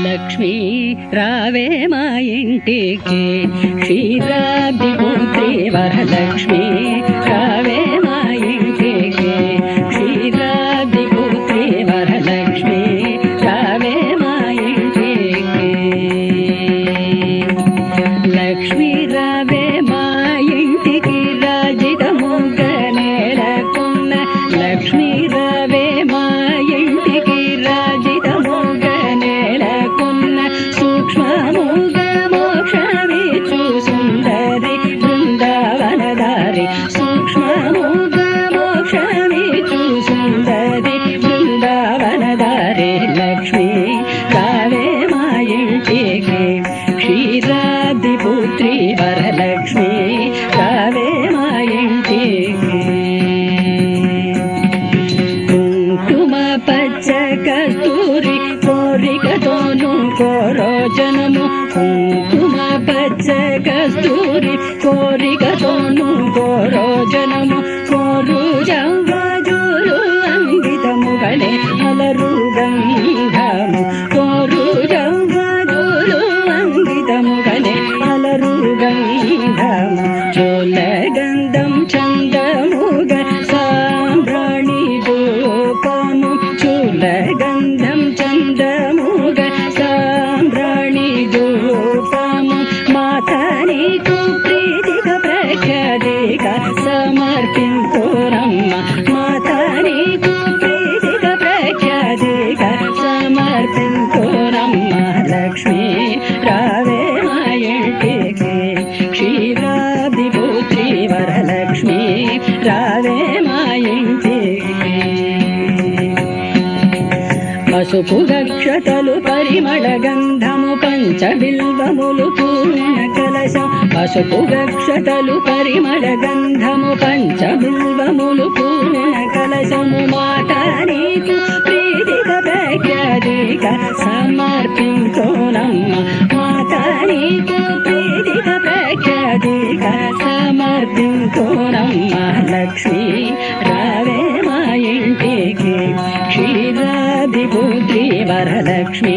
లక్ష్మీ రావే మా ఇంటికి క్షీరాబ్ది పుత్రి వరలక్ష్మి రావే మా ఇంటికి క్షీరాబ్ది పుత్రి వరలక్ష్మి రావే మా ఇంటికి లక్ష్మీ రావే మా ఇంటికి రాజితముగా నేలకున్న లక్ష్మీ రావే మా ఇంటికి రాజితముగా నేలకున్న సూక్ష్మముగా మోక్షమిచ్చు సుందరి బృందావనదారి సూక్ష్మముగా మోక్షమిచ్చు సుందరి బృందావనదారి లక్ష్మీ రావే మా ఇంటికి క్షీరాబ్ది పుత్రి వరలక్ష్మి రావే మా ఇంటికి కుంకుమ పచ్చ కస్తూరి కోరికతోను కోరోజనము కుంకుమ పచ్చ కస్తూరి కోరికతోను కోరోజనము కోరు జవ్వజూలు అంగితముగనే అలరు గంధము కోరు జవ్వజూలు అంగితముగనే అలరు గంధము చోల గంధం చందముగ సాంబ్రాణి ధూపము చూల గంధం చందముగ సాంబ్రాణి ధూపము మాతా నీకు ప్రీతిక ప్రఖ్యాతిక సమర్పింతురమ్మ మాతా నీకు ప్రీతిక ప్రఖ్యాతిక సమర్పింతురమ్మ లక్ష్మీ రావే మా ఇంటికి క్షీరాబ్ది పుత్రి వరలక్ష్మి రావే మా ఇంటికి పసుపు గక్షతలు పరిమళ గంధము పంచబిల్వములు పూర్ణ కలశం పసుపు గక్షతలు పరిమళ గంధము పంచబిల్వములు పూర్ణ కలశము మాతా నీకు ప్రీతిక ప్రఖ్యాతిక సమర్పించునమ్మ మాతా నీకు ప్రీతిక ప్రఖ్యాతిక సమర్పించునమ్మ లక్ష్మీ రావే మా ఇంటికి క్షీరాబ్ది పుత్రి వరలక్ష్మి